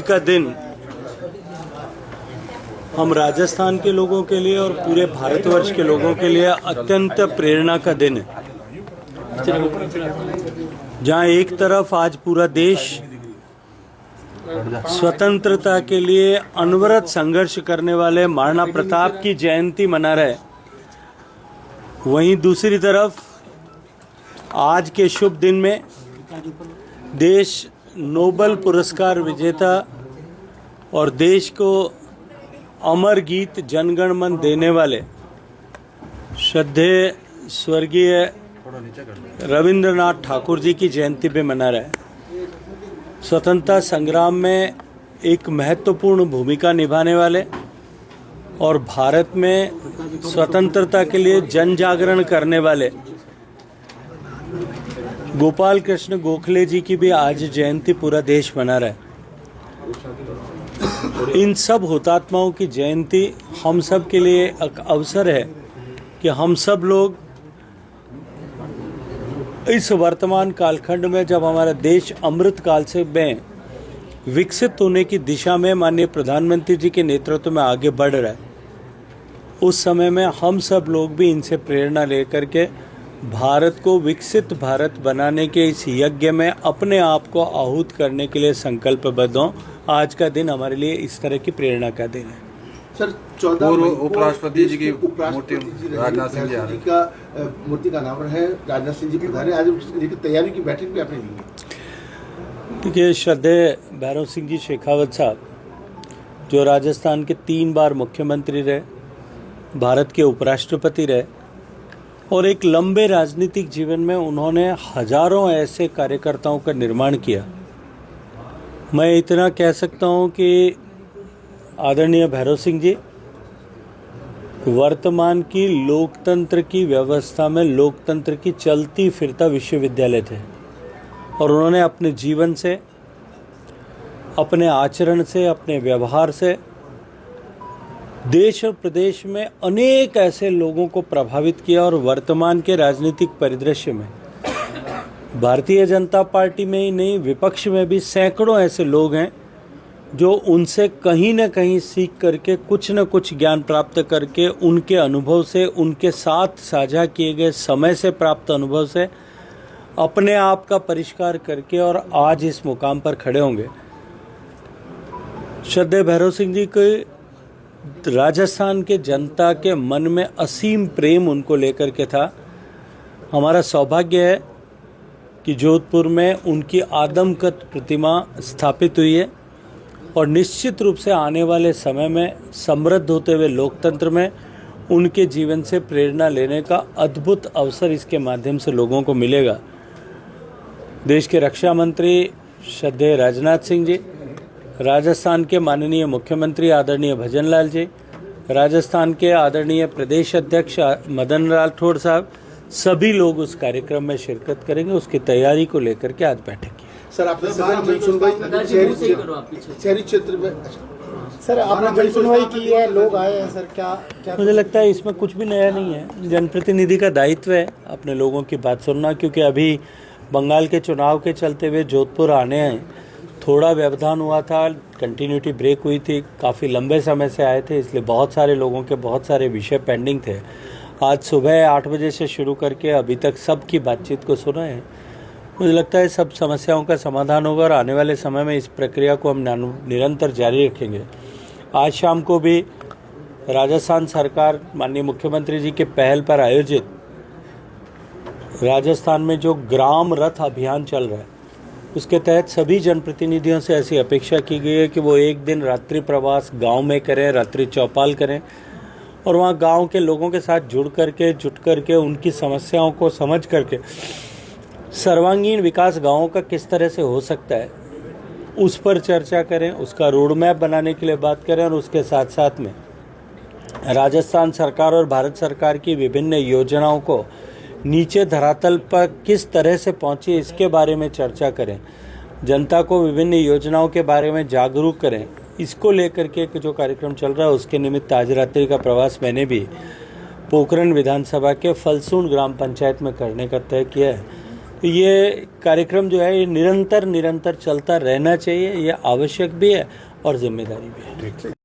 का दिन हम राजस्थान के लोगों के लिए और पूरे भारतवर्ष के लोगों के लिए अत्यंत प्रेरणा का दिन है, जहां एक तरफ आज पूरा देश स्वतंत्रता के लिए अनवरत संघर्ष करने वाले महाराणा प्रताप की जयंती मना रहे, वहीं दूसरी तरफ आज के शुभ दिन में देश नोबेल पुरस्कार विजेता और देश को अमर गीत जनगण मन देने वाले श्रद्धेय स्वर्गीय रविंद्रनाथ ठाकुर जी की जयंती पे मना रहा है। स्वतंत्रता संग्राम में एक महत्वपूर्ण भूमिका निभाने वाले और भारत में स्वतंत्रता के लिए जन जागरण करने वाले गोपाल कृष्ण गोखले जी की भी आज जयंती पूरा देश मना रहा है। इन सब हुतात्माओं की जयंती हम सब के लिए एक अवसर है कि हम सब लोग इस वर्तमान कालखंड में, जब हमारा देश अमृत काल से में विकसित होने की दिशा में माननीय प्रधानमंत्री जी के नेतृत्व में आगे बढ़ रहा है, उस समय में हम सब लोग भी इनसे प्रेरणा लेकर के भारत को विकसित भारत बनाने के इस यज्ञ में अपने आप को आहूत करने के लिए संकल्पबद्ध हों। आज का दिन हमारे लिए इस तरह की प्रेरणा का दिन है। सर, 14 उपराष्ट्रपति जी की मूर्ति राजनाथ सिंह जी का मूर्ति का अनावरण है, राजनाथ सिंह जी पधारे, आज उसकी तैयारी की बैठक भी आपने ली है। देखिए, श्रद्धेय भैरव सिंह जी शेखावत साहब जो राजस्थान के 3 बार मुख्यमंत्री रहे, भारत के उपराष्ट्रपति रहे और एक लंबे राजनीतिक जीवन में उन्होंने हजारों ऐसे कार्यकर्ताओं का निर्माण किया। मैं इतना कह सकता हूं कि आदरणीय भैरव सिंह जी वर्तमान की लोकतंत्र की व्यवस्था में लोकतंत्र की चलती फिरता विश्वविद्यालय थे और उन्होंने अपने जीवन से, अपने आचरण से, अपने व्यवहार से देश और प्रदेश में अनेक ऐसे लोगों को प्रभावित किया और वर्तमान के राजनीतिक परिदृश्य में भारतीय जनता पार्टी में ही नहीं, विपक्ष में भी सैकड़ों ऐसे लोग हैं जो उनसे कहीं न कहीं सीख करके कुछ न कुछ ज्ञान प्राप्त करके उनके अनुभव से, उनके साथ साझा किए गए समय से प्राप्त अनुभव से अपने आप का परिष्कार करके और आज इस मुकाम पर खड़े होंगे। श्रद्धेय भैरव सिंह जी के राजस्थान के जनता के मन में असीम प्रेम उनको लेकर के था। हमारा सौभाग्य है कि जोधपुर में उनकी आदमकद प्रतिमा स्थापित हुई है और निश्चित रूप से आने वाले समय में समृद्ध होते हुए लोकतंत्र में उनके जीवन से प्रेरणा लेने का अद्भुत अवसर इसके माध्यम से लोगों को मिलेगा। देश के रक्षा मंत्री श्रद्धेय राजनाथ सिंह जी, राजस्थान के माननीय मुख्यमंत्री आदरणीय भजन लाल जी, राजस्थान के आदरणीय प्रदेश अध्यक्ष मदन राठौड़ साहब, सभी लोग उस कार्यक्रम में शिरकत करेंगे। उसकी तैयारी को लेकर के आज बैठक की। सर, आपने शहरी क्षेत्र में, सर आपने जन सुनवाई की है, लोग आए हैं, सर क्या मुझे लगता है इसमें कुछ भी नया नहीं है। जनप्रतिनिधि का दायित्व है अपने लोगों की बात सुनना, क्योंकि अभी बंगाल के चुनाव के चलते हुए जोधपुर आने हैं, थोड़ा व्यवधान हुआ था, कंटिन्यूटी ब्रेक हुई थी, काफ़ी लंबे समय से आए थे, इसलिए बहुत सारे लोगों के बहुत सारे विषय पेंडिंग थे। आज सुबह 8 बजे से शुरू करके अभी तक सबकी बातचीत को सुना है। मुझे लगता है सब समस्याओं का समाधान होगा और आने वाले समय में इस प्रक्रिया को हम निरंतर जारी रखेंगे। आज शाम को भी राजस्थान सरकार माननीय मुख्यमंत्री जी के पहल पर आयोजित राजस्थान में जो ग्राम रथ अभियान चल रहा है, उसके तहत सभी जनप्रतिनिधियों से ऐसी अपेक्षा की गई है कि वो एक दिन रात्रि प्रवास गांव में करें, रात्रि चौपाल करें और वहाँ गांव के लोगों के साथ जुट करके उनकी समस्याओं को समझ करके सर्वांगीण विकास गांवों का किस तरह से हो सकता है उस पर चर्चा करें, उसका रोड मैप बनाने के लिए बात करें और उसके साथ साथ में राजस्थान सरकार और भारत सरकार की विभिन्न योजनाओं को नीचे धरातल पर किस तरह से पहुंचे इसके बारे में चर्चा करें, जनता को विभिन्न योजनाओं के बारे में जागरूक करें। इसको लेकर के जो कार्यक्रम चल रहा है उसके निमित्त आज रात्रि का प्रवास मैंने भी पोखरण विधानसभा के फलसून ग्राम पंचायत में करने का तय किया है। तो ये कार्यक्रम जो है ये निरंतर चलता रहना चाहिए, ये आवश्यक भी है और जिम्मेदारी भी है।